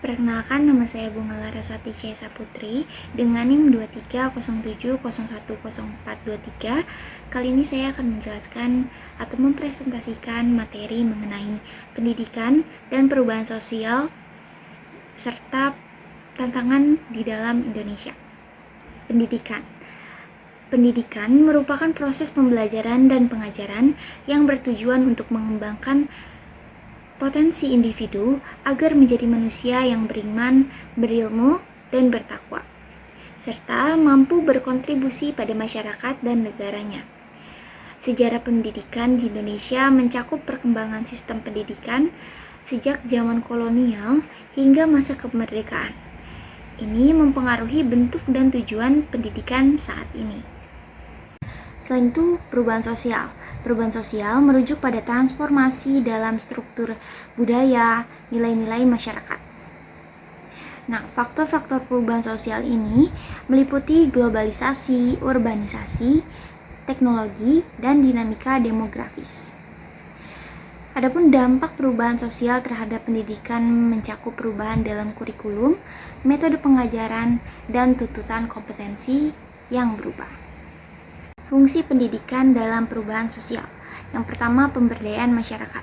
Perkenalkan, nama saya Bunga Larasati Caesa Putri dengan NIM 2307010423. Kali ini saya akan menjelaskan atau mempresentasikan materi mengenai pendidikan dan perubahan sosial serta tantangan di dalam Indonesia. Pendidikan merupakan proses pembelajaran dan pengajaran yang bertujuan untuk mengembangkan potensi individu agar menjadi manusia yang beriman, berilmu, dan bertakwa, serta mampu berkontribusi pada masyarakat dan negaranya. Sejarah pendidikan di Indonesia mencakup perkembangan sistem pendidikan sejak zaman kolonial hingga masa kemerdekaan. Ini mempengaruhi bentuk dan tujuan pendidikan saat ini. Selain itu, perubahan sosial. Perubahan sosial merujuk pada transformasi dalam struktur budaya, nilai-nilai masyarakat. Nah, faktor-faktor perubahan sosial ini meliputi globalisasi, urbanisasi, teknologi, dan dinamika demografis. Adapun dampak perubahan sosial terhadap pendidikan mencakup perubahan dalam kurikulum, metode pengajaran, dan tuntutan kompetensi yang berubah. Fungsi pendidikan dalam perubahan sosial. Yang pertama, pemberdayaan masyarakat.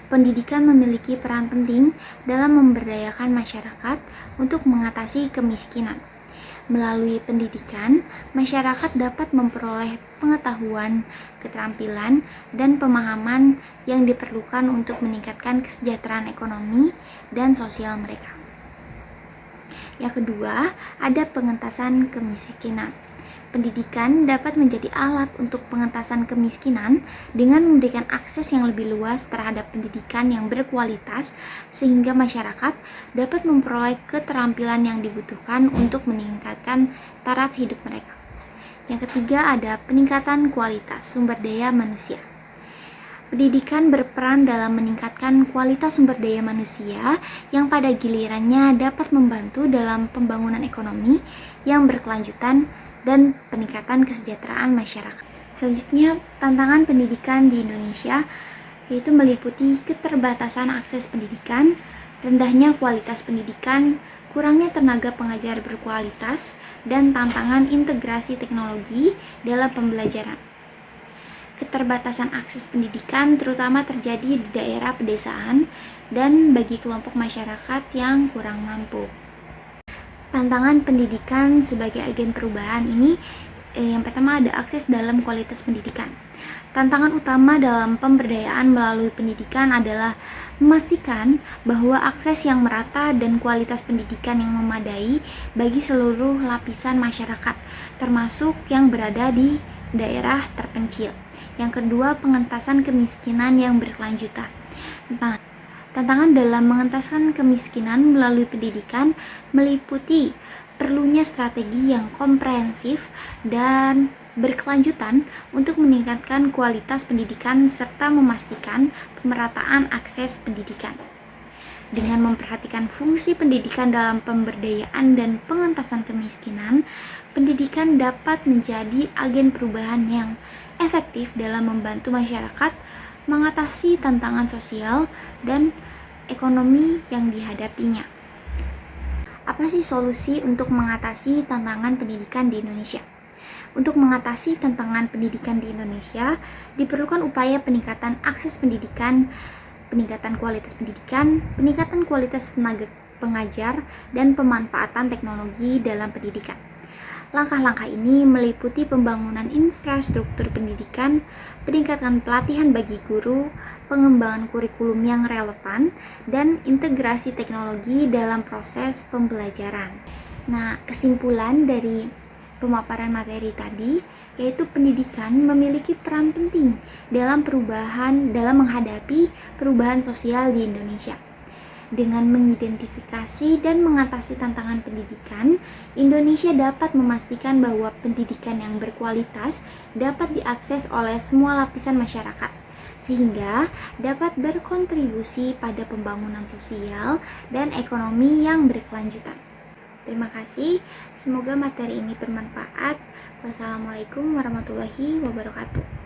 Pendidikan memiliki peran penting dalam memberdayakan masyarakat untuk mengatasi kemiskinan. Melalui pendidikan, masyarakat dapat memperoleh pengetahuan, keterampilan, dan pemahaman yang diperlukan untuk meningkatkan kesejahteraan ekonomi dan sosial mereka. Yang kedua, ada pengentasan kemiskinan. Pendidikan dapat menjadi alat untuk pengentasan kemiskinan dengan memberikan akses yang lebih luas terhadap pendidikan yang berkualitas sehingga masyarakat dapat memperoleh keterampilan yang dibutuhkan untuk meningkatkan taraf hidup mereka. Yang ketiga ada peningkatan kualitas sumber daya manusia. Pendidikan berperan dalam meningkatkan kualitas sumber daya manusia yang pada gilirannya dapat membantu dalam pembangunan ekonomi yang berkelanjutan dan peningkatan kesejahteraan masyarakat. Selanjutnya, tantangan pendidikan di Indonesia yaitu meliputi keterbatasan akses pendidikan, rendahnya kualitas pendidikan, kurangnya tenaga pengajar berkualitas, dan tantangan integrasi teknologi dalam pembelajaran. Keterbatasan akses pendidikan terutama terjadi di daerah pedesaan dan bagi kelompok masyarakat yang kurang mampu. Tantangan pendidikan sebagai agen perubahan ini yang pertama ada akses dalam kualitas pendidikan. Tantangan utama dalam pemberdayaan melalui pendidikan adalah memastikan bahwa akses yang merata dan kualitas pendidikan yang memadai bagi seluruh lapisan masyarakat, termasuk yang berada di daerah terpencil. Yang kedua, pengentasan kemiskinan yang berkelanjutan. Tantangan dalam mengentaskan kemiskinan melalui pendidikan meliputi perlunya strategi yang komprehensif dan berkelanjutan untuk meningkatkan kualitas pendidikan serta memastikan pemerataan akses pendidikan. Dengan memperhatikan fungsi pendidikan dalam pemberdayaan dan pengentasan kemiskinan, pendidikan dapat menjadi agen perubahan yang efektif dalam membantu masyarakat mengatasi tantangan sosial dan ekonomi yang dihadapinya. Apa sih solusi untuk mengatasi tantangan pendidikan di Indonesia? Untuk mengatasi tantangan pendidikan di Indonesia, diperlukan upaya peningkatan akses pendidikan, peningkatan kualitas pendidikan, peningkatan kualitas tenaga pengajar, dan pemanfaatan teknologi dalam pendidikan. Langkah-langkah ini meliputi pembangunan infrastruktur pendidikan, peningkatan pelatihan bagi guru, pengembangan kurikulum yang relevan, dan integrasi teknologi dalam proses pembelajaran. Nah, kesimpulan dari pemaparan materi tadi yaitu pendidikan memiliki peran penting dalam menghadapi perubahan sosial di Indonesia. Dengan mengidentifikasi dan mengatasi tantangan pendidikan, Indonesia dapat memastikan bahwa pendidikan yang berkualitas dapat diakses oleh semua lapisan masyarakat, sehingga dapat berkontribusi pada pembangunan sosial dan ekonomi yang berkelanjutan. Terima kasih, semoga materi ini bermanfaat. Wassalamualaikum warahmatullahi wabarakatuh.